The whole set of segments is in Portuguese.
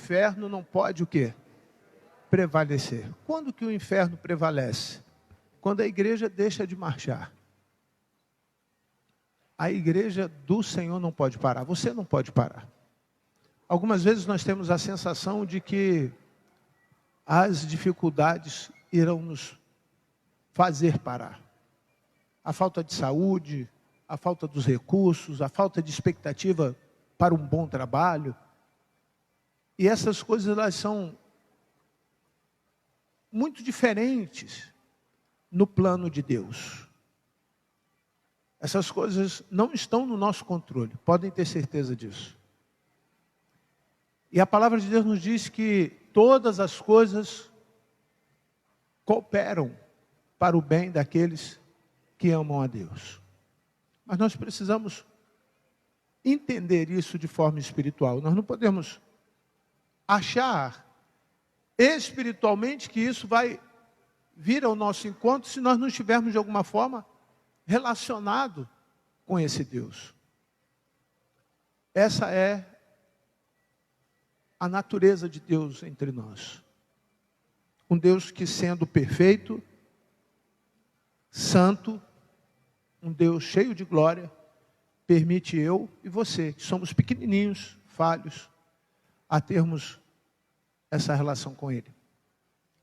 inferno não pode o quê? Prevalecer. Quando que o inferno prevalece? Quando a igreja deixa de marchar. A igreja do Senhor não pode parar, você não pode parar. Algumas vezes nós temos a sensação de que as dificuldades irão nos fazer parar. A falta de saúde, a falta dos recursos, a falta de expectativa para um bom trabalho. E essas coisas, elas são muito diferentes no plano de Deus. Essas coisas não estão no nosso controle, podem ter certeza disso. E a palavra de Deus nos diz que todas as coisas cooperam para o bem daqueles que amam a Deus. Mas nós precisamos entender isso de forma espiritual. Nós não podemos achar espiritualmente que isso vai vir ao nosso encontro se nós não estivermos de alguma forma relacionado com esse Deus. Essa é a natureza de Deus entre nós. Um Deus que, sendo perfeito, santo, um Deus cheio de glória, permite eu e você, que somos pequenininhos, falhos, a termos essa relação com Ele.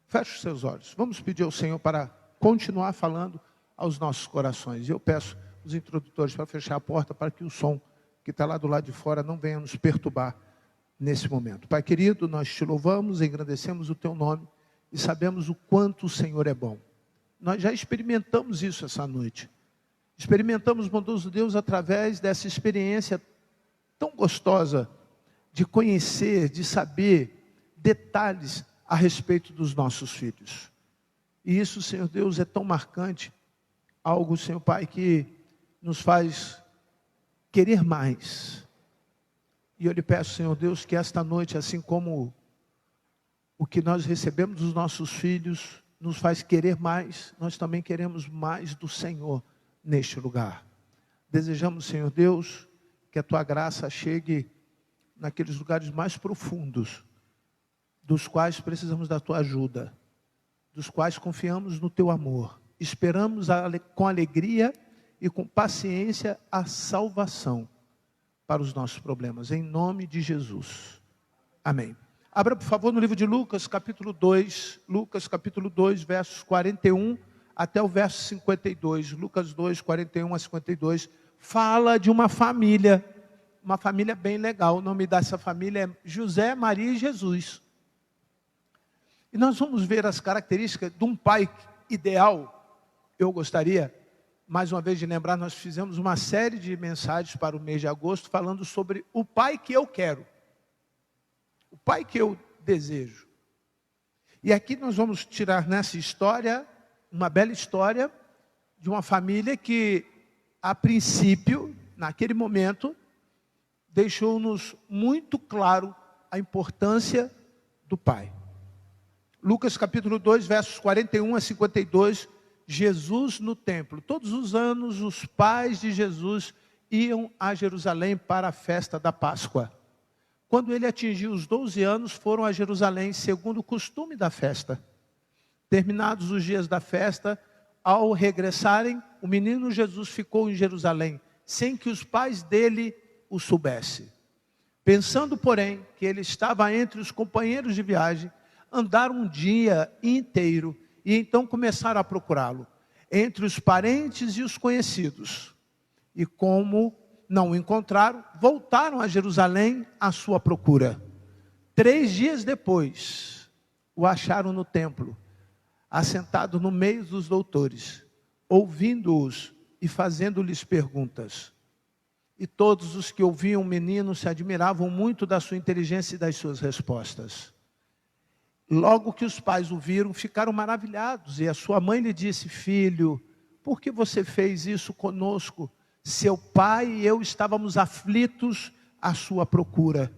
Feche os seus olhos. Vamos pedir ao Senhor para continuar falando aos nossos corações. E eu peço os introdutores para fechar a porta, para que o som que está lá do lado de fora não venha nos perturbar nesse momento. Pai querido, nós te louvamos, engrandecemos o teu nome e sabemos o quanto o Senhor é bom. Nós já experimentamos isso essa noite. Experimentamos, bondoso Deus, através dessa experiência tão gostosa de conhecer, de saber detalhes a respeito dos nossos filhos. E isso, Senhor Deus, é tão marcante, algo, Senhor Pai, que nos faz querer mais. E eu lhe peço, Senhor Deus, que esta noite, assim como o que nós recebemos dos nossos filhos nos faz querer mais, nós também queremos mais do Senhor neste lugar. Desejamos, Senhor Deus, que a Tua graça chegue naqueles lugares mais profundos, dos quais precisamos da Tua ajuda, dos quais confiamos no Teu amor. Esperamos com alegria e com paciência a salvação para os nossos problemas, em nome de Jesus. Amém. Abra, por favor, no livro de Lucas, capítulo 2, versos 41 até o verso 52. Lucas 2, 41 a 52, fala de uma família bem legal. O nome dessa família é José, Maria e Jesus. E nós vamos ver as características de um pai ideal. Eu gostaria, mais uma vez, de lembrar, nós fizemos uma série de mensagens para o mês de agosto, falando sobre o pai que eu quero. O pai que eu desejo. E aqui nós vamos tirar nessa história, uma bela história, de uma família que, a princípio, naquele momento, deixou-nos muito claro a importância do pai. Lucas capítulo 2, versos 41 a 52, Jesus no templo. Todos os anos os pais de Jesus iam a Jerusalém para a festa da Páscoa. Quando ele atingiu os 12 anos, foram a Jerusalém, segundo o costume da festa. Terminados os dias da festa, ao regressarem, o menino Jesus ficou em Jerusalém, sem que os pais dele o soubessem. Pensando, porém, que ele estava entre os companheiros de viagem, andaram um dia inteiro e então começaram a procurá-lo, entre os parentes e os conhecidos. E como não o encontraram, voltaram a Jerusalém à sua procura. 3 dias depois, o acharam no templo, assentado no meio dos doutores, ouvindo-os e fazendo-lhes perguntas. E todos os que ouviam o menino se admiravam muito da sua inteligência e das suas respostas. Logo que os pais o viram, ficaram maravilhados, e a sua mãe lhe disse: filho, por que você fez isso conosco? Seu pai e eu estávamos aflitos à sua procura.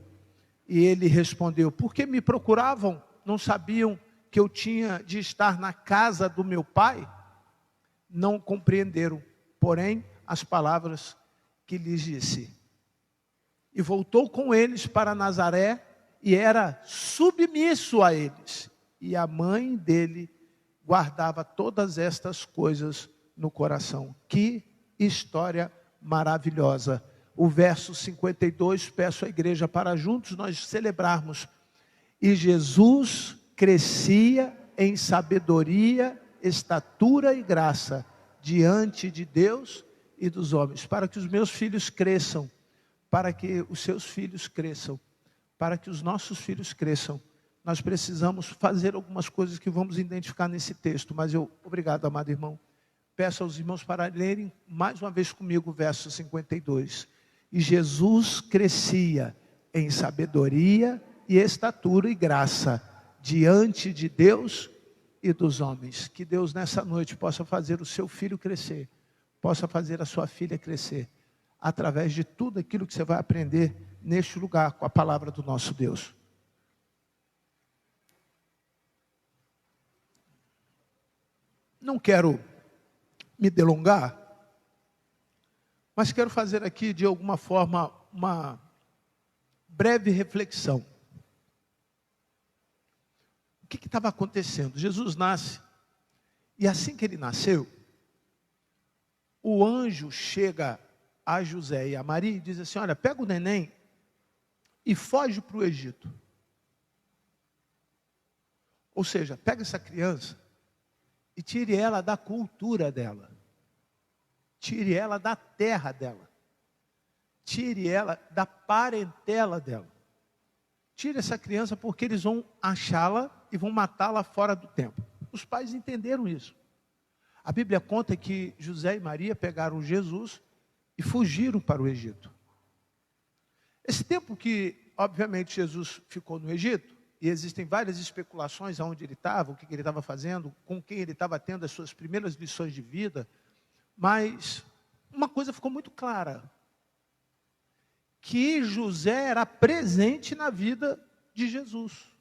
E ele respondeu: por que me procuravam? Não sabiam que eu tinha de estar na casa do meu pai? Não compreenderam, porém, as palavras que lhes disse. E voltou com eles para Nazaré, e era submisso a eles. E a mãe dele guardava todas estas coisas no coração. Que história maravilhosa. O verso 52, peço à igreja para juntos nós celebrarmos. E Jesus crescia em sabedoria, estatura e graça diante de Deus e dos homens. Para que os meus filhos cresçam, para que os seus filhos cresçam, para que os nossos filhos cresçam, nós precisamos fazer algumas coisas que vamos identificar nesse texto. Mas obrigado, amado irmão, peço aos irmãos para lerem mais uma vez comigo o verso 52. E Jesus crescia em sabedoria e estatura e graça diante de Deus e dos homens. Que Deus nessa noite possa fazer o seu filho crescer, possa fazer a sua filha crescer, através de tudo aquilo que você vai aprender neste lugar com a palavra do nosso Deus. Não quero me delongar, mas quero fazer aqui de alguma forma uma breve reflexão. O que estava acontecendo? Jesus nasce, e assim que ele nasceu, o anjo chega a José e a Maria e diz assim: olha, pega o neném e foge para o Egito. Ou seja, pega essa criança e tire ela da cultura dela, tire ela da terra dela, tire ela da parentela dela. Tire essa criança porque eles vão achá-la e vão matá-la fora do templo. Os pais entenderam isso. A Bíblia conta que José e Maria pegaram Jesus e fugiram para o Egito. Esse tempo que, obviamente, Jesus ficou no Egito, e existem várias especulações aonde ele estava, o que ele estava fazendo, com quem ele estava tendo as suas primeiras lições de vida, mas uma coisa ficou muito clara: que José era presente na vida de Jesus.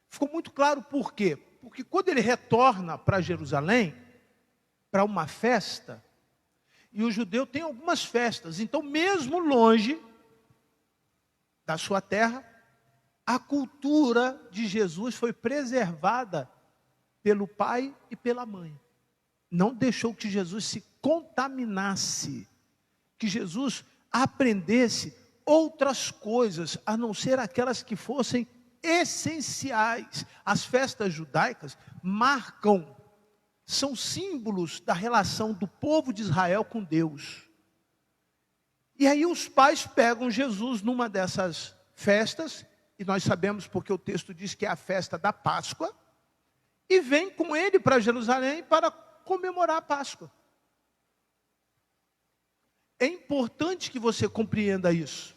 Ficou muito claro por quê? Porque quando ele retorna para Jerusalém, para uma festa, e o judeu tem algumas festas, então mesmo longe da sua terra, a cultura de Jesus foi preservada pelo pai e pela mãe. Não deixou que Jesus se contaminasse, que Jesus aprendesse outras coisas, a não ser aquelas que fossem essenciais. As festas judaicas marcam, são símbolos da relação do povo de Israel com Deus. E aí os pais pegam Jesus numa dessas festas, e nós sabemos porque o texto diz que é a festa da Páscoa, e vem com ele para Jerusalém para comemorar a Páscoa. É importante que você compreenda isso.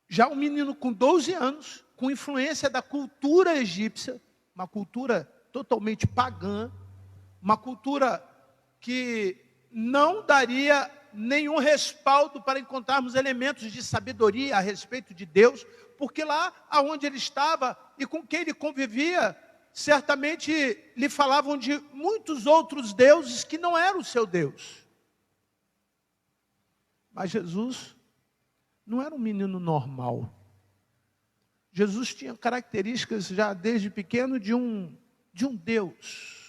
Já um menino com 12 anos, com influência da cultura egípcia, uma cultura totalmente pagã, uma cultura que não daria nenhum respaldo para encontrarmos elementos de sabedoria a respeito de Deus, porque lá aonde ele estava e com quem ele convivia, certamente lhe falavam de muitos outros deuses que não eram o seu Deus. Mas Jesus não era um menino normal. Jesus tinha características já desde pequeno de um Deus.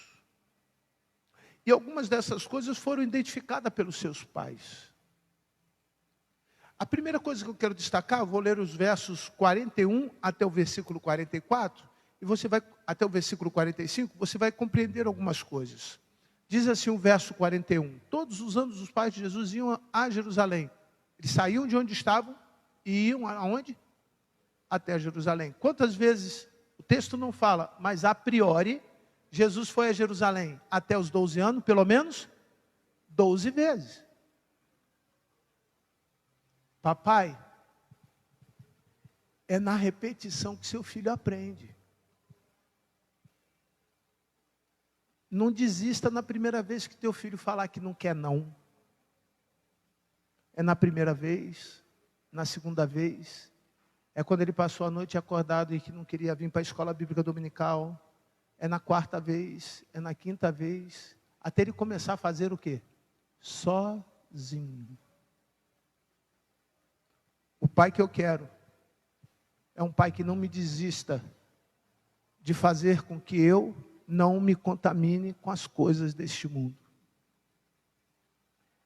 E algumas dessas coisas foram identificadas pelos seus pais. A primeira coisa que eu quero destacar, eu vou ler os versos 41 até o versículo 44, e você vai, até o versículo 45, você vai compreender algumas coisas. Diz assim o verso 41, todos os anos os pais de Jesus iam a Jerusalém. Eles saíam de onde estavam e iam aonde? Até Jerusalém. Quantas vezes, o texto não fala, mas a priori, Jesus foi a Jerusalém até os 12 anos, pelo menos 12 vezes. Papai, é na repetição que seu filho aprende. Não desista na primeira vez que teu filho falar que não quer não. É na primeira vez, na segunda vez, é quando ele passou a noite acordado e que não queria vir para a escola bíblica dominical, é na quarta vez, é na quinta vez, até ele começar a fazer o quê? Sozinho. O pai que eu quero é um pai que não me desista de fazer com que eu não me contamine com as coisas deste mundo.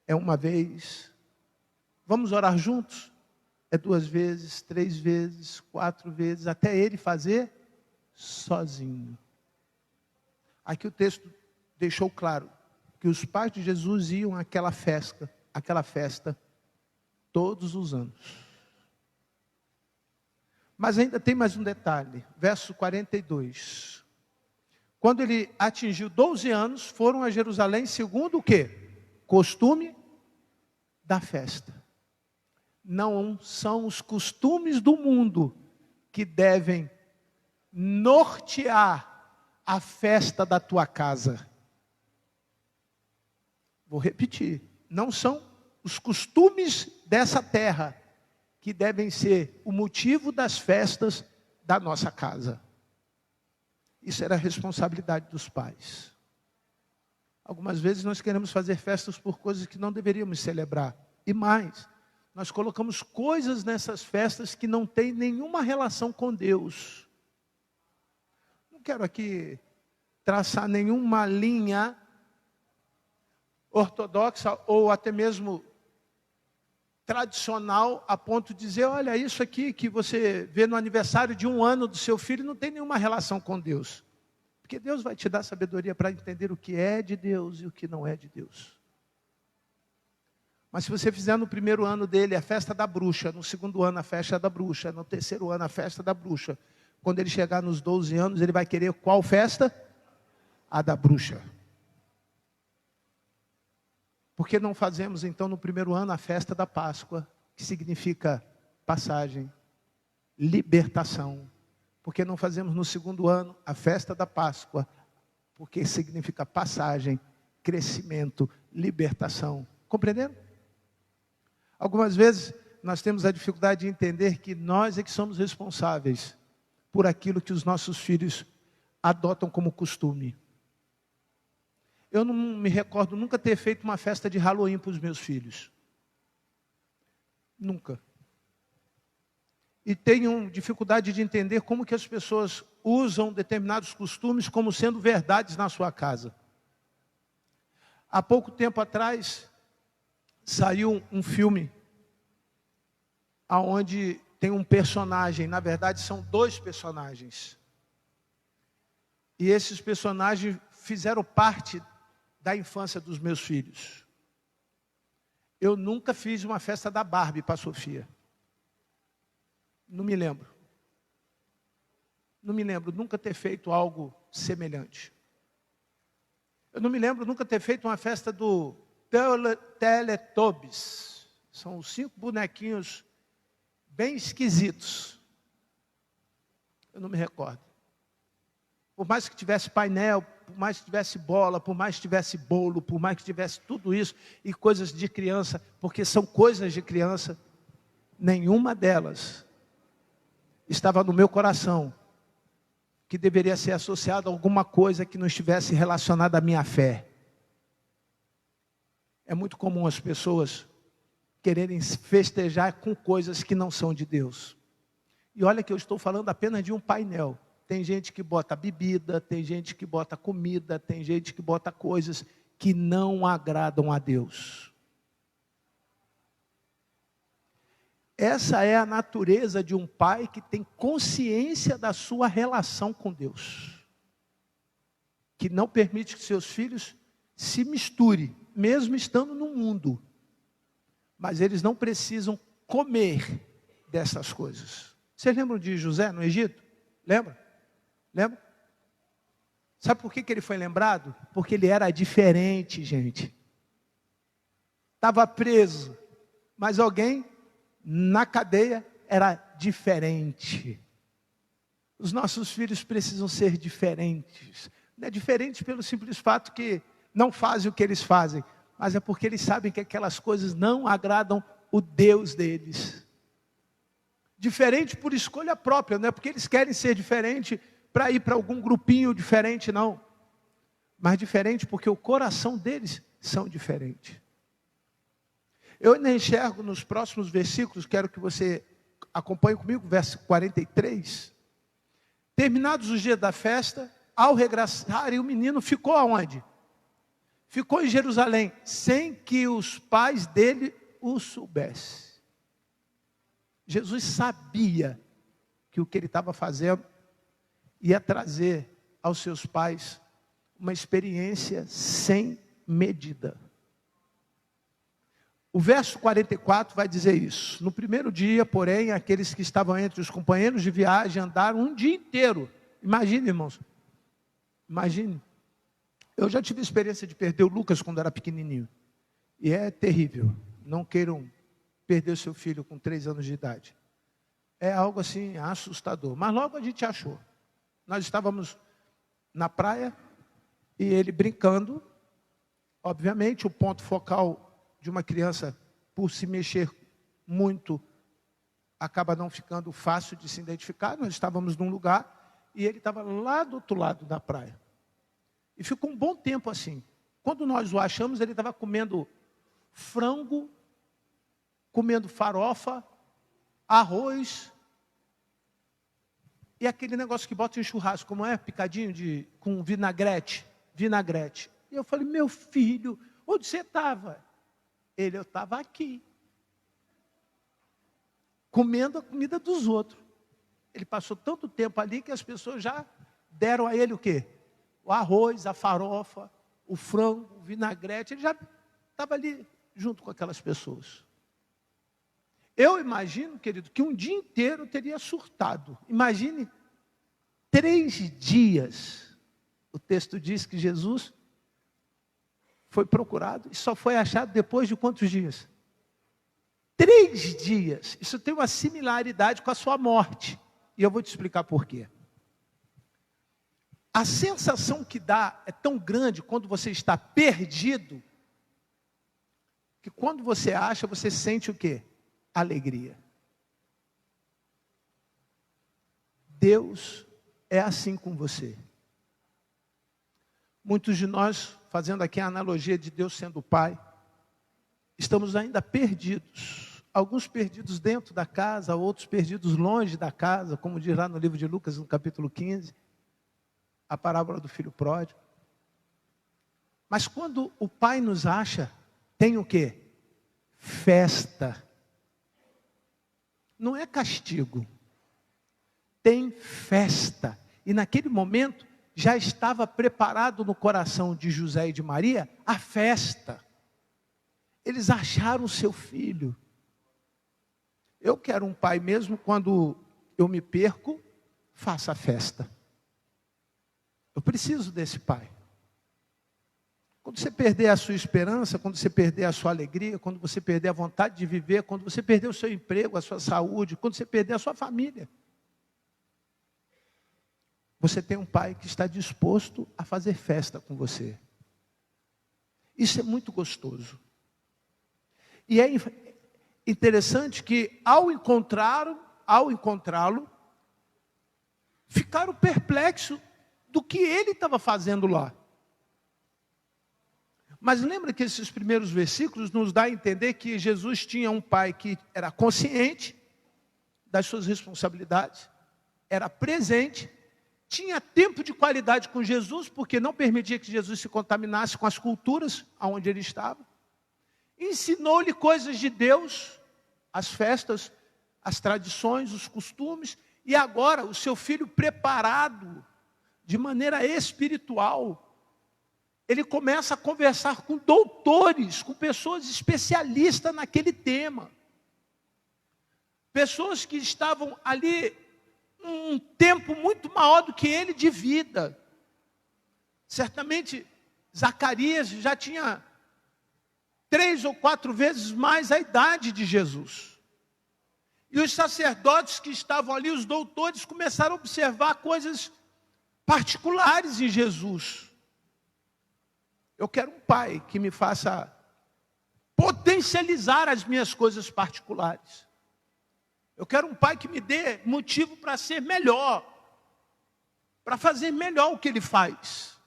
É uma vez, vamos orar juntos? É 2 vezes, 3 vezes, 4 vezes, até ele fazer sozinho. Aqui o texto deixou claro que os pais de Jesus iam àquela festa todos os anos. Mas ainda tem mais um detalhe, verso 42. Quando ele atingiu 12 anos, foram a Jerusalém segundo o quê? Costume da festa. Não são os costumes do mundo que devem nortear a festa da tua casa. Vou repetir, não são os costumes dessa terra que devem ser o motivo das festas da nossa casa. Isso era a responsabilidade dos pais. Algumas vezes nós queremos fazer festas por coisas que não deveríamos celebrar. E mais, nós colocamos coisas nessas festas que não têm nenhuma relação com Deus. Não quero aqui traçar nenhuma linha ortodoxa ou até mesmo tradicional a ponto de dizer, olha, isso aqui que você vê no aniversário de 1 ano do seu filho não tem nenhuma relação com Deus. Porque Deus vai te dar sabedoria para entender o que é de Deus e o que não é de Deus. Mas se você fizer no 1º ano dele a festa da bruxa, no 2º ano a festa da bruxa, no 3º ano a festa da bruxa, quando ele chegar nos 12 anos, ele vai querer qual festa? A da bruxa. Por que não fazemos então no 1º ano a festa da Páscoa, que significa passagem, libertação? Por que não fazemos no 2º ano a festa da Páscoa, porque significa passagem, crescimento, libertação? Compreenderam? Algumas vezes nós temos a dificuldade de entender que nós é que somos responsáveis por aquilo que os nossos filhos adotam como costume. Eu não me recordo nunca ter feito uma festa de Halloween para os meus filhos. Nunca. E tenho dificuldade de entender como que as pessoas usam determinados costumes como sendo verdades na sua casa. Há pouco tempo atrás, saiu um filme onde tem um personagem, na verdade são 2 personagens. E esses personagens fizeram parte da infância dos meus filhos. Eu nunca fiz uma festa da Barbie para a Sofia. Não me lembro. Não me lembro nunca ter feito algo semelhante. Eu não me lembro nunca ter feito uma festa do Teletubbies. São os 5 bonequinhos bem esquisitos. Eu não me recordo. Por mais que tivesse painel, por mais que tivesse bola, por mais que tivesse bolo, por mais que tivesse tudo isso e coisas de criança, porque são coisas de criança, nenhuma delas estava no meu coração que deveria ser associada a alguma coisa que não estivesse relacionada à minha fé. É muito comum as pessoas quererem festejar com coisas que não são de Deus. E olha que eu estou falando apenas de um painel. Tem gente que bota bebida, tem gente que bota comida, tem gente que bota coisas que não agradam a Deus. Essa é a natureza de um pai que tem consciência da sua relação com Deus. Que não permite que seus filhos se misturem, mesmo estando no mundo. Mas eles não precisam comer dessas coisas. Vocês lembram de José no Egito? Lembra? Lembra? Sabe por que ele foi lembrado? Porque ele era diferente, gente. Estava preso, mas alguém na cadeia era diferente. Os nossos filhos precisam ser diferentes. Não é diferente pelo simples fato que não fazem o que eles fazem, mas é porque eles sabem que aquelas coisas não agradam o Deus deles. Diferente por escolha própria, não é porque eles querem ser diferente para ir para algum grupinho diferente, não. Mas diferente porque o coração deles são diferentes. Eu ainda enxergo nos próximos versículos, quero que você acompanhe comigo, verso 43. Terminados os dias da festa, ao regressar, o menino ficou aonde? Ficou em Jerusalém, sem que os pais dele o soubessem. Jesus sabia que o que ele estava fazendo ia trazer aos seus pais uma experiência sem medida. O verso 44 vai dizer isso. No primeiro dia, porém, aqueles que estavam entre os companheiros de viagem andaram um dia inteiro. Imagine, irmãos. Imagine. Eu já tive a experiência de perder o Lucas quando era pequenininho. E é terrível. Não queiram perder o seu filho com 3 anos de idade. É algo assim assustador. Mas logo a gente achou. Nós estávamos na praia e ele brincando. Obviamente, o ponto focal de uma criança, por se mexer muito, acaba não ficando fácil de se identificar. Nós estávamos num lugar e ele estava lá do outro lado da praia. E ficou um bom tempo assim. Quando nós o achamos, ele estava comendo frango, comendo farofa, arroz e aquele negócio que bota em churrasco, como é? Picadinho com vinagrete. E eu falei, meu filho, onde você estava? Eu estava aqui, comendo a comida dos outros. Ele passou tanto tempo ali que as pessoas já deram a ele o quê? O arroz, a farofa, o frango, o vinagrete. Ele já estava ali junto com aquelas pessoas. Eu imagino, querido, que um dia inteiro teria surtado. Imagine 3 dias. O texto diz que Jesus foi procurado e só foi achado depois de quantos dias? 3 dias. Isso tem uma similaridade com a sua morte. E eu vou te explicar por quê. A sensação que dá é tão grande quando você está perdido, que quando você acha, você sente o quê? Alegria. Deus é assim com você. Muitos de nós, fazendo aqui a analogia de Deus sendo o Pai, estamos ainda perdidos. Alguns perdidos dentro da casa, outros perdidos longe da casa, como diz lá no livro de Lucas, no capítulo 15, a parábola do filho pródigo. Mas quando o Pai nos acha, tem o quê? Festa. Não é castigo. Tem festa. E naquele momento, já estava preparado no coração de José e de Maria a festa. Eles acharam seu filho. Eu quero um pai mesmo quando eu me perco, faça a festa. Eu preciso desse pai. Quando você perder a sua esperança, quando você perder a sua alegria, quando você perder a vontade de viver, quando você perder o seu emprego, a sua saúde, quando você perder a sua família, você tem um pai que está disposto a fazer festa com você. Isso é muito gostoso. E é interessante que ao encontrá-lo, ficaram perplexos do que ele estava fazendo lá. Mas lembra que esses primeiros versículos nos dá a entender que Jesus tinha um pai que era consciente das suas responsabilidades, era presente, tinha tempo de qualidade com Jesus, porque não permitia que Jesus se contaminasse com as culturas onde ele estava. Ensinou-lhe coisas de Deus, as festas, as tradições, os costumes, e agora o seu filho preparado de maneira espiritual, ele começa a conversar com doutores, com pessoas especialistas naquele tema. Pessoas que estavam ali um tempo muito maior do que ele de vida. Certamente, Zacarias já tinha 3 ou 4 vezes mais a idade de Jesus. E os sacerdotes que estavam ali, os doutores, começaram a observar coisas particulares em Jesus. Eu quero um pai que me faça potencializar as minhas coisas particulares. Eu quero um pai que me dê motivo para ser melhor, para fazer melhor o que ele faz,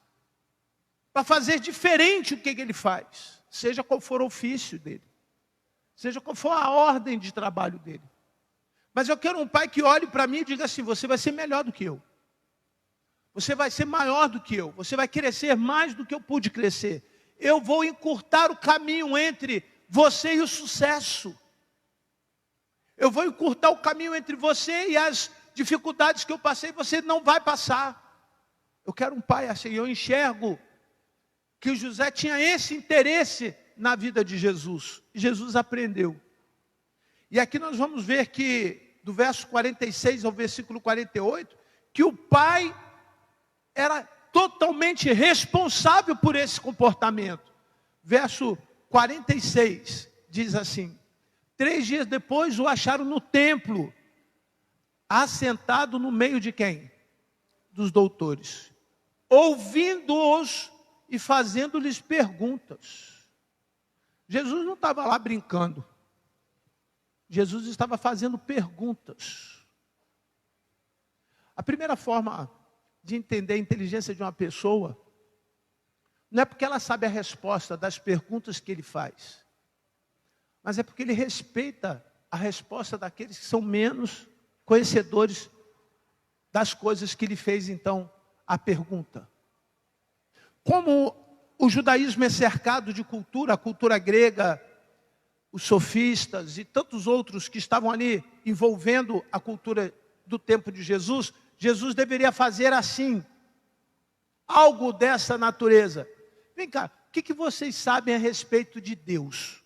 para fazer diferente o que ele faz, seja qual for o ofício dele, seja qual for a ordem de trabalho dele. Mas eu quero um pai que olhe para mim e diga assim: você vai ser melhor do que eu. Você vai ser maior do que eu. Você vai crescer mais do que eu pude crescer. Eu vou encurtar o caminho entre você e o sucesso. Eu vou encurtar o caminho entre você e as dificuldades que eu passei, você não vai passar. Eu quero um pai assim. Eu enxergo que o José tinha esse interesse na vida de Jesus. Jesus aprendeu. E aqui nós vamos ver que, do verso 46 ao versículo 48, que o pai era totalmente responsável por esse comportamento. Verso 46 diz assim: 3 dias depois o acharam no templo, assentado no meio de quem? Dos doutores, ouvindo-os e fazendo-lhes perguntas. Jesus não estava lá brincando. Jesus estava fazendo perguntas. A primeira forma de entender a inteligência de uma pessoa não é porque ela sabe a resposta das perguntas que ele faz, mas é porque ele respeita a resposta daqueles que são menos conhecedores das coisas que ele fez, então, a pergunta. Como o judaísmo é cercado de cultura, a cultura grega, os sofistas e tantos outros que estavam ali envolvendo a cultura do tempo de Jesus, Jesus deveria fazer assim, algo dessa natureza. Vem cá, o que vocês sabem a respeito de Deus?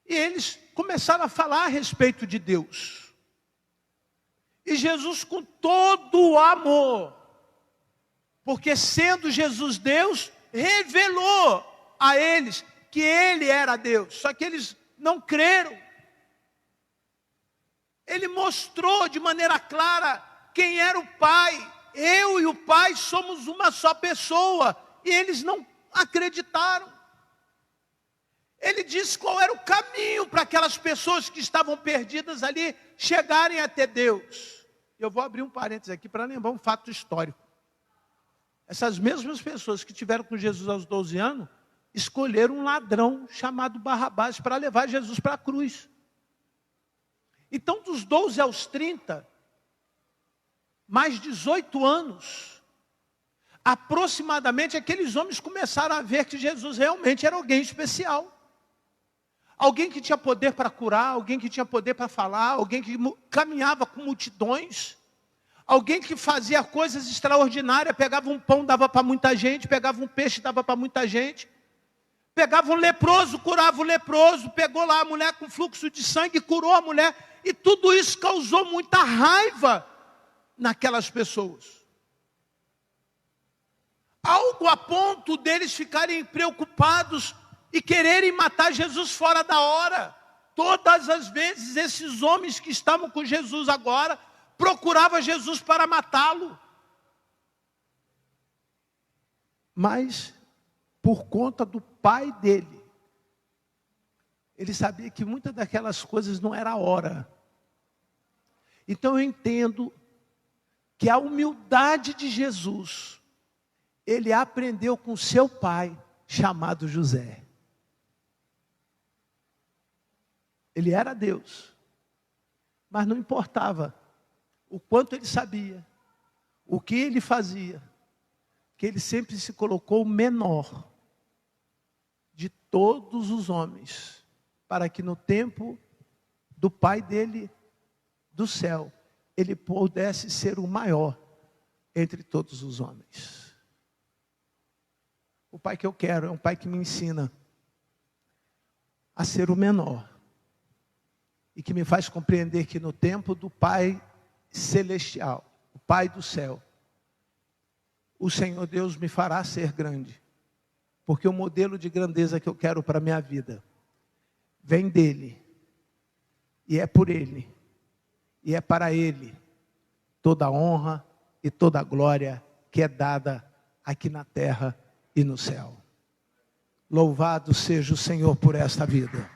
E eles começaram a falar a respeito de Deus. E Jesus, com todo o amor, porque sendo Jesus Deus, revelou a eles que Ele era Deus. Só que eles não creram. Ele mostrou de maneira clara quem era o Pai. Eu e o Pai somos uma só pessoa. E eles não acreditaram. Ele disse qual era o caminho para aquelas pessoas que estavam perdidas ali chegarem até Deus. Eu vou abrir um parênteses aqui para lembrar um fato histórico. Essas mesmas pessoas que tiveram com Jesus aos 12 anos, escolheram um ladrão chamado Barrabás para levar Jesus para a cruz. Então, dos 12 aos 30, mais 18 anos, aproximadamente, aqueles homens começaram a ver que Jesus realmente era alguém especial. Alguém que tinha poder para curar, alguém que tinha poder para falar, alguém que caminhava com multidões, alguém que fazia coisas extraordinárias, pegava um pão, dava para muita gente, pegava um peixe, dava para muita gente, pegava um leproso, curava o leproso, pegou lá a mulher com fluxo de sangue, curou a mulher, e tudo isso causou muita raiva naquelas pessoas. Algo a ponto deles ficarem preocupados e quererem matar Jesus fora da hora. Todas as vezes esses homens que estavam com Jesus agora procuravam Jesus para matá-lo. Mas, por conta do pai dele, ele sabia que muitas daquelas coisas não era a hora. Então eu entendo que a humildade de Jesus, ele aprendeu com seu pai, chamado José. Ele era Deus, mas não importava o quanto ele sabia, o que ele fazia, que ele sempre se colocou menor de todos os homens, para que no tempo do pai dele, do céu, ele pudesse ser o maior entre todos os homens. O pai que eu quero é um pai que me ensina a ser o menor, e que me faz compreender que no tempo do Pai Celestial, o Pai do céu, o Senhor Deus me fará ser grande, porque o modelo de grandeza que eu quero para a minha vida vem dele, e é por ele, e é para ele toda a honra e toda a glória que é dada aqui na terra e no céu. Louvado seja o Senhor por esta vida.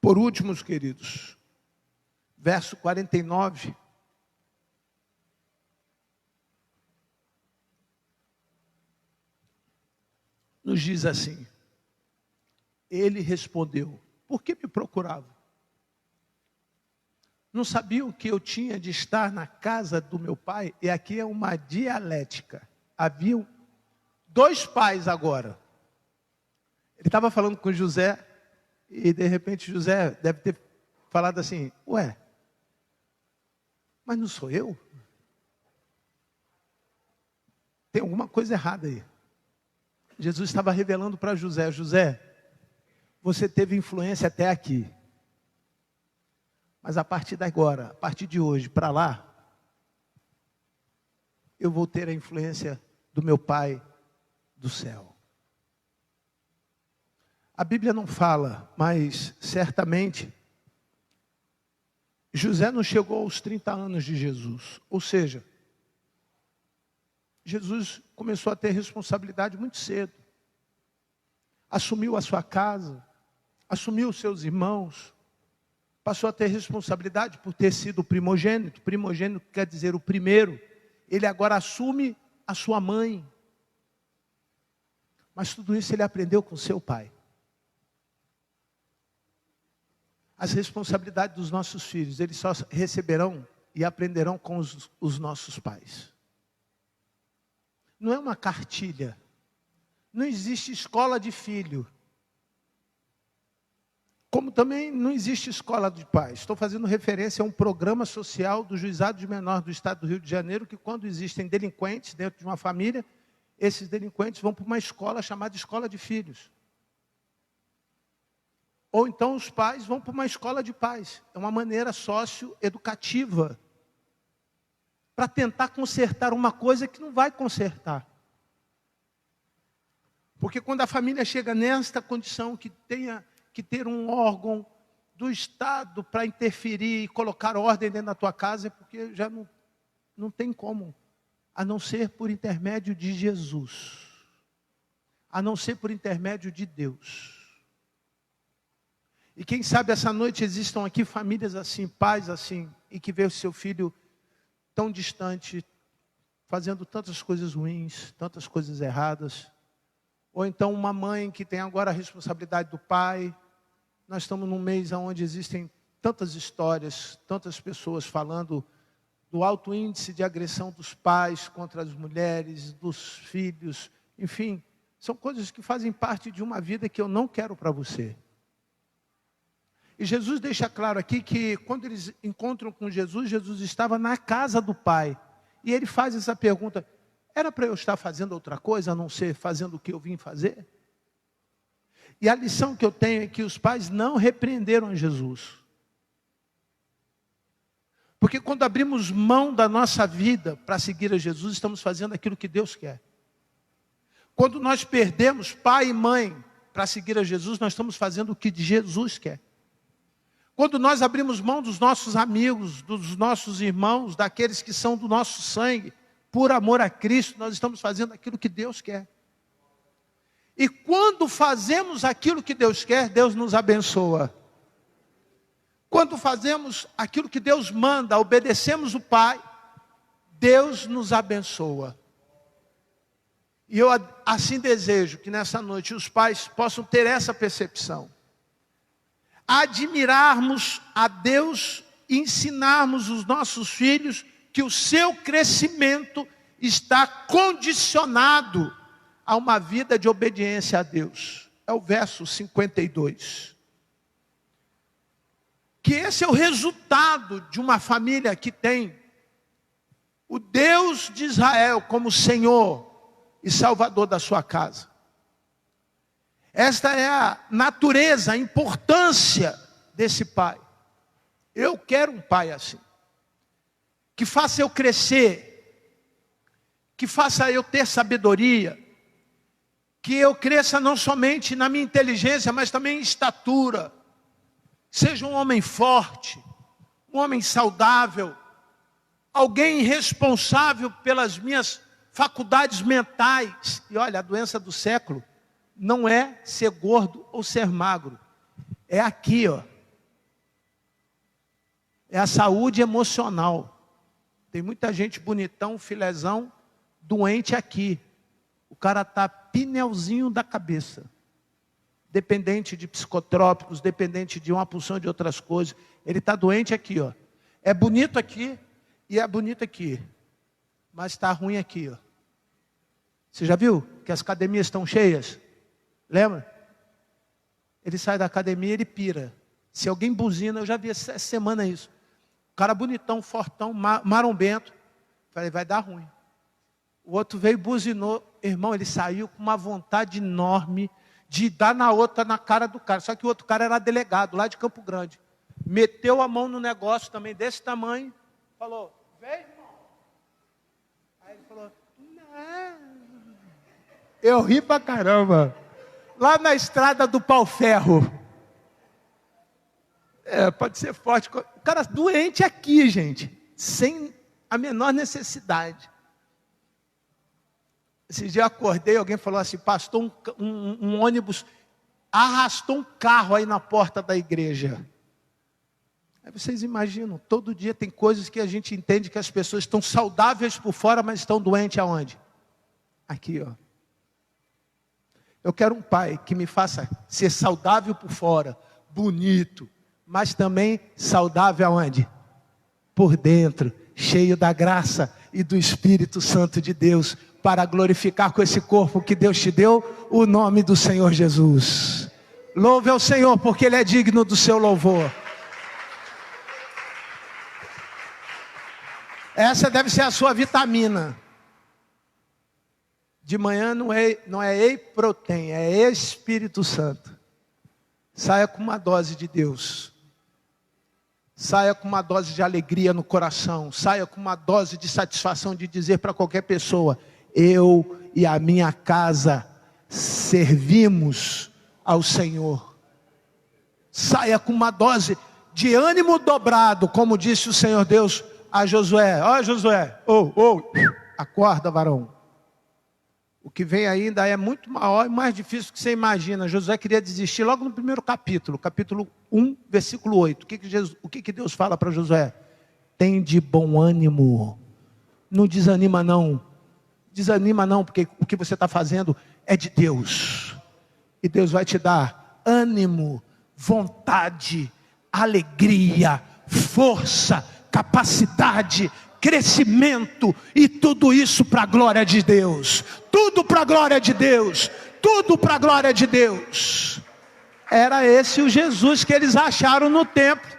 Por último, queridos, verso 49, nos diz assim: Ele respondeu: por que me procuravam? Não sabiam que eu tinha de estar na casa do meu pai? E aqui é uma dialética. Haviam dois pais agora. Ele estava falando com José, e de repente José deve ter falado assim: ué, mas não sou eu? Tem alguma coisa errada aí. Jesus estava revelando para José: José, você teve influência até aqui. Mas a partir de agora, a partir de hoje para lá, eu vou ter a influência do meu Pai do céu. A Bíblia não fala, mas certamente José não chegou aos 30 anos de Jesus. Ou seja, Jesus começou a ter responsabilidade muito cedo. Assumiu a sua casa, assumiu os seus irmãos, passou a ter responsabilidade por ter sido o primogênito. Primogênito quer dizer o primeiro. Ele agora assume a sua mãe. Mas tudo isso ele aprendeu com seu pai. As responsabilidades dos nossos filhos, eles só receberão e aprenderão com os nossos pais. Não é uma cartilha. Não existe escola de filho. Como também não existe escola de pais. Estou fazendo referência a um programa social do Juizado de Menor do Estado do Rio de Janeiro, que quando existem delinquentes dentro de uma família, esses delinquentes vão para uma escola chamada escola de filhos. Ou então os pais vão para uma escola de pais. É uma maneira socioeducativa para tentar consertar uma coisa que não vai consertar. Porque quando a família chega nesta condição que tenha que ter um órgão do Estado para interferir e colocar ordem dentro da tua casa, é porque já não tem como, a não ser por intermédio de Jesus, a não ser por intermédio de Deus. E quem sabe essa noite existam aqui famílias assim, pais assim, e que vê o seu filho tão distante, fazendo tantas coisas ruins, tantas coisas erradas. Ou então uma mãe que tem agora a responsabilidade do pai. Nós estamos num mês onde existem tantas histórias, tantas pessoas falando do alto índice de agressão dos pais contra as mulheres, dos filhos. Enfim, são coisas que fazem parte de uma vida que eu não quero para você. E Jesus deixa claro aqui que quando eles encontram com Jesus, Jesus estava na casa do Pai. E ele faz essa pergunta: era para eu estar fazendo outra coisa, a não ser fazendo o que eu vim fazer? E a lição que eu tenho é que os pais não repreenderam Jesus. Porque quando abrimos mão da nossa vida para seguir a Jesus, estamos fazendo aquilo que Deus quer. Quando nós perdemos pai e mãe para seguir a Jesus, nós estamos fazendo o que Jesus quer. Quando nós abrimos mão dos nossos amigos, dos nossos irmãos, daqueles que são do nosso sangue, por amor a Cristo, nós estamos fazendo aquilo que Deus quer. E quando fazemos aquilo que Deus quer, Deus nos abençoa. Quando fazemos aquilo que Deus manda, obedecemos o Pai, Deus nos abençoa. E eu assim desejo que nessa noite os pais possam ter essa percepção. Admirarmos a Deus e ensinarmos os nossos filhos que o seu crescimento está condicionado a uma vida de obediência a Deus. É o verso 52. Que esse é o resultado de uma família que tem o Deus de Israel como Senhor e Salvador da sua casa. Esta é a natureza, a importância desse pai. Eu quero um pai assim, que faça eu crescer, que faça eu ter sabedoria, que eu cresça não somente na minha inteligência, mas também em estatura. Seja um homem forte, um homem saudável, alguém responsável pelas minhas faculdades mentais. E olha, a doença do século não é ser gordo ou ser magro. É aqui, ó. É a saúde emocional. Tem muita gente bonitão, filezão, doente aqui. O cara está pneuzinho da cabeça. dependente de psicotrópicos, dependente de uma porção de outras coisas. Ele está doente aqui, ó. É bonito aqui e é bonito aqui, mas está ruim aqui, ó. Você já viu que as academias estão cheias? Lembra? Ele sai da academia e ele pira. Se alguém buzina, eu já vi essa semana isso. O cara bonitão, fortão, marombento. Falei, vai dar ruim. O outro veio e buzinou. Irmão, ele saiu com uma vontade enorme de dar na outra, na cara do cara. Só que o outro cara era delegado, lá de Campo Grande. Meteu a mão no negócio também desse tamanho. Falou, vem, irmão. Aí ele falou, não. Eu ri pra caramba. Lá na estrada do pau-ferro. Pode ser forte. O cara doente aqui, gente. Sem a menor necessidade. Esse dia eu acordei, alguém falou assim, pastor, um ônibus arrastou um carro aí na porta da igreja. Aí vocês imaginam, todo dia tem coisas que a gente entende que as pessoas estão saudáveis por fora, mas estão doentes aonde? Aqui, ó. Eu quero um pai que me faça ser saudável por fora, bonito, mas também saudável aonde? Por dentro, cheio da graça e do Espírito Santo de Deus, para glorificar com esse corpo que Deus te deu, o nome do Senhor Jesus. Louve ao Senhor, porque Ele é digno do seu louvor. Essa deve ser a sua vitamina. De manhã não é whey protein, é Espírito Santo. Saia com uma dose de Deus. Saia com uma dose de alegria no coração. Saia com uma dose de satisfação de dizer para qualquer pessoa, eu e a minha casa servimos ao Senhor. Saia com uma dose de ânimo dobrado, como disse o Senhor Deus a Josué. Ó Josué, acorda, varão. O que vem ainda é muito maior e mais difícil do que você imagina. Josué queria desistir logo no primeiro capítulo 1, versículo 8. O que Deus fala para Josué? Tem de bom ânimo. Não desanima não. Desanima não, porque o que você está fazendo é de Deus. E Deus vai te dar ânimo, vontade, alegria, força, capacidade, crescimento, e tudo isso para a glória de Deus. Tudo para a glória de Deus. Tudo para a glória de Deus. Era esse o Jesus que eles acharam no templo.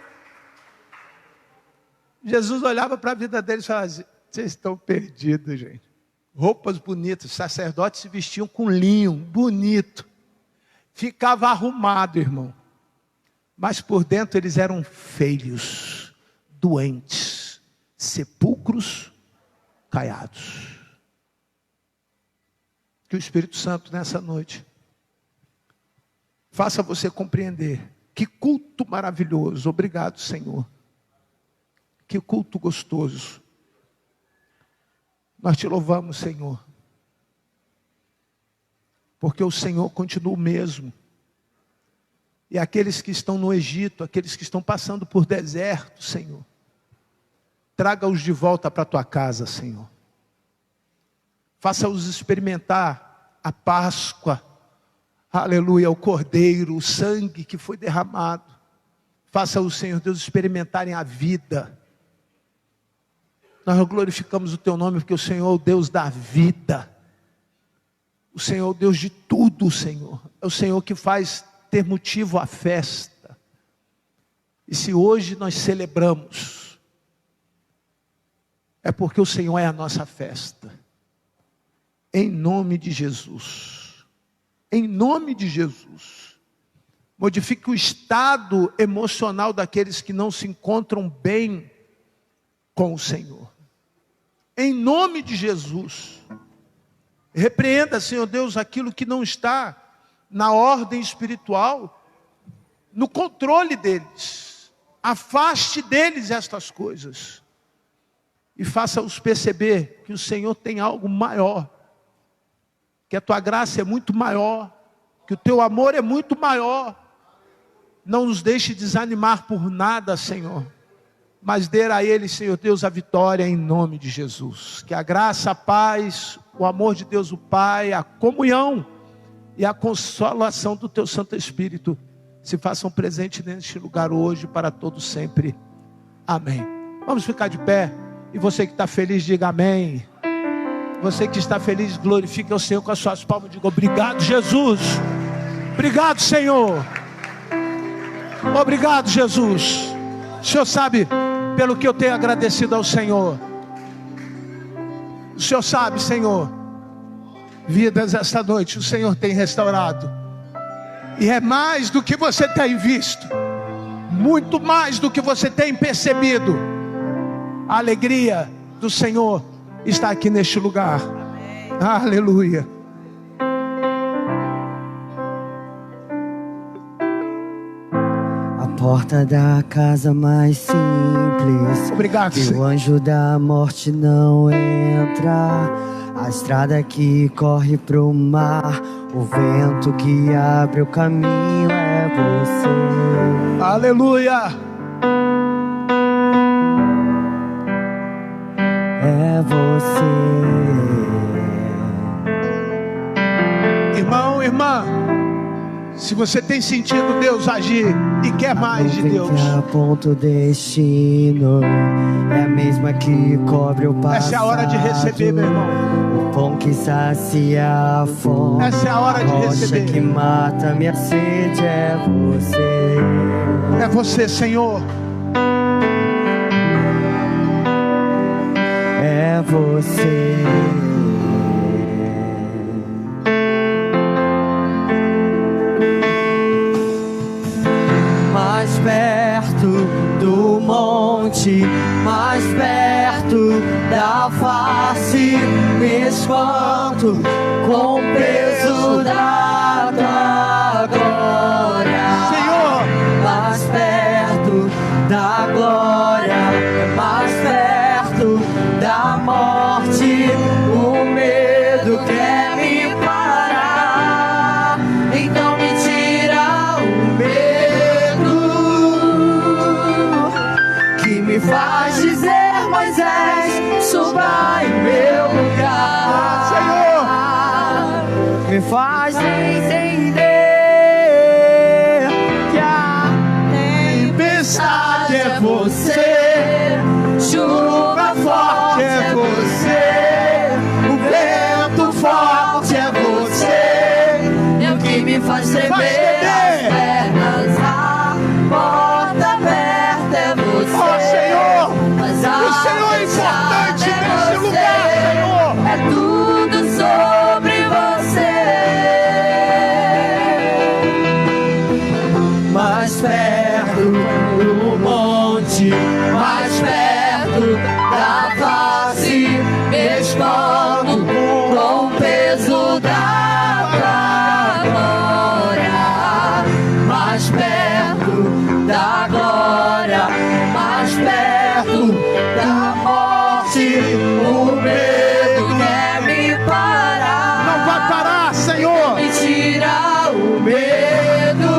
Jesus olhava para a vida deles e falava assim, vocês estão perdidos, gente. Roupas bonitas, os sacerdotes se vestiam com linho, bonito. Ficava arrumado, irmão. Mas por dentro eles eram feios, doentes, sepulcros caiados. Que o Espírito Santo nessa noite faça você compreender. Que culto maravilhoso. Obrigado, Senhor. Que culto gostoso. Nós te louvamos, Senhor. Porque o Senhor continua o mesmo. E aqueles que estão no Egito, aqueles que estão passando por deserto, Senhor, traga-os de volta para a tua casa, Senhor. Faça-os experimentar a Páscoa, aleluia, o Cordeiro, o sangue que foi derramado. Faça-os, Senhor Deus, experimentarem a vida. Nós glorificamos o teu nome, porque o Senhor é o Deus da vida. O Senhor é o Deus de tudo, Senhor. É o Senhor que faz ter motivo à festa. E se hoje nós celebramos, é porque o Senhor é a nossa festa. Em nome de Jesus. Em nome de Jesus. Modifique o estado emocional daqueles que não se encontram bem com o Senhor. Em nome de Jesus. Repreenda, Senhor Deus, aquilo que não está na ordem espiritual, no controle deles. Afaste deles estas coisas. E faça-os perceber que o Senhor tem algo maior. Que a tua graça é muito maior. Que o teu amor é muito maior. Não nos deixe desanimar por nada, Senhor. Mas dê a eles, Senhor Deus, a vitória em nome de Jesus. Que a graça, a paz, o amor de Deus o Pai, a comunhão e a consolação do teu Santo Espírito se façam presente neste lugar hoje para todos sempre. Amém. Vamos ficar de pé. E você que está feliz, diga amém. Você que está feliz, glorifique ao Senhor com as suas palmas. Diga obrigado, Jesus. Obrigado, Senhor. Obrigado, Jesus. O Senhor sabe pelo que eu tenho agradecido ao Senhor. O Senhor sabe, Senhor, vidas esta noite o Senhor tem restaurado. E é mais do que você tem visto, muito mais do que você tem percebido. A alegria do Senhor está aqui neste lugar. Amém. Aleluia. A porta da casa mais simples, obrigado, que Senhor. O anjo da morte não entra. A estrada que corre pro mar, o vento que abre o caminho é você. Aleluia. É você. Irmão, irmã, se você tem sentido Deus agir e quer mais de Deus, que aponta o destino é a mesma que cobre o passado. Essa é a hora de receber, meu irmão. O pão que sacia a fome. Essa é a hora de receber. A rocha que mata minha sede é você. É você, Senhor. É você. Mais perto do monte, mais perto da face, me espanto com o peso da tua glória. Senhor, mais perto da glória, mais perto da morte, o medo quer me parar, então me tira o medo que me faz dizer: Moisés, suba em meu lugar. Senhor, me faz entender que a tempestade é você, chuva forte é você, o vento forte é você, e o que me faz tremer as pernas, a porta aberta é você. ó Senhor, Mas o Senhor é importante nesse lugar, Senhor. É tudo sobre você. Mais perto do monte, mais perto da face, me escondo com o peso da tua glória. Mais perto da glória, mais perto da morte, o medo quer me parar. Não vai parar, Senhor. Me tira o medo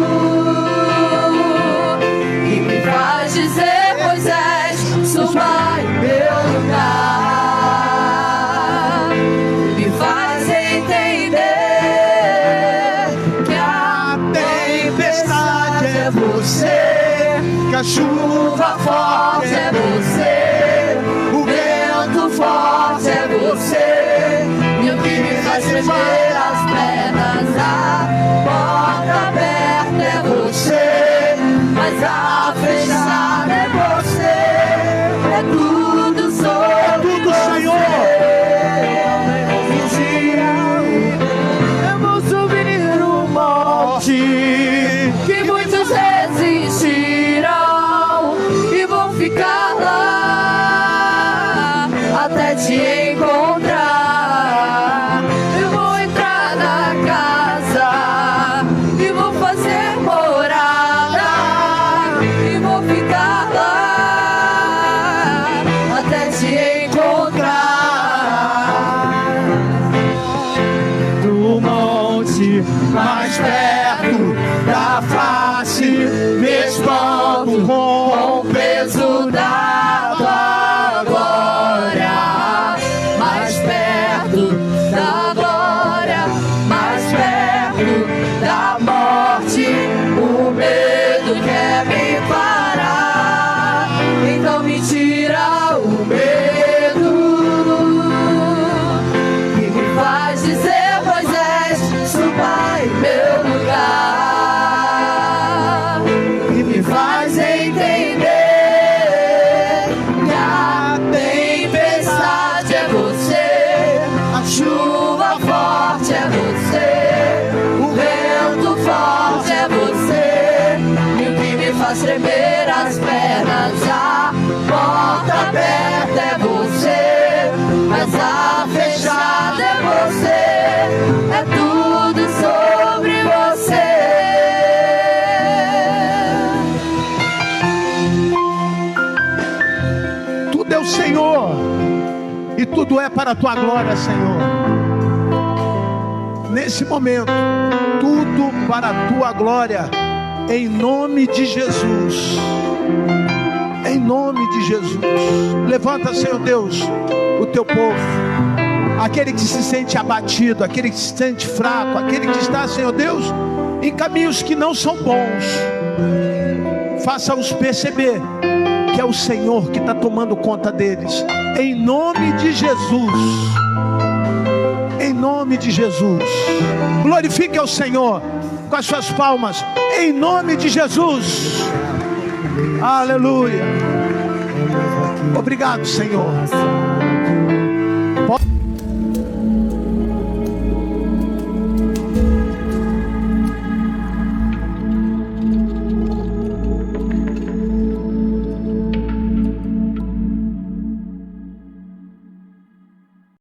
e me faz dizer: Moisés, suba em meu lugar. Me faz entender que a tempestade é você, Que a chuva forte é você, o vento forte é você, e o que me faz tremer as pernas, a porta aberta é você, mas a fechada é você, é tudo sobre você. Eu vou subir o monte que muitos resistirão e vão ficar lá até te encontrar. Eu vou entrar na casa e vou fazer morada e vou ficar lá até te encontrar. Do monte mais perto da face, me espanto com o peso da tua glória. Mais perto da glória, mais perto tremer as pernas. A porta aberta é você, mas a fechada é você. É tudo sobre você. Tudo é o Senhor e tudo é para a tua glória, Senhor. Nesse momento, tudo para a tua glória, em nome de Jesus. Em nome de Jesus. Levanta, Senhor Deus, o teu povo, aquele que se sente abatido, aquele que se sente fraco, aquele que está, Senhor Deus, em caminhos que não são bons. Faça-os perceber que é o Senhor que está tomando conta deles, em nome de Jesus. Em nome de Jesus. Glorifique ao Senhor com as suas palmas, em nome de Jesus. Aleluia. Obrigado, Senhor.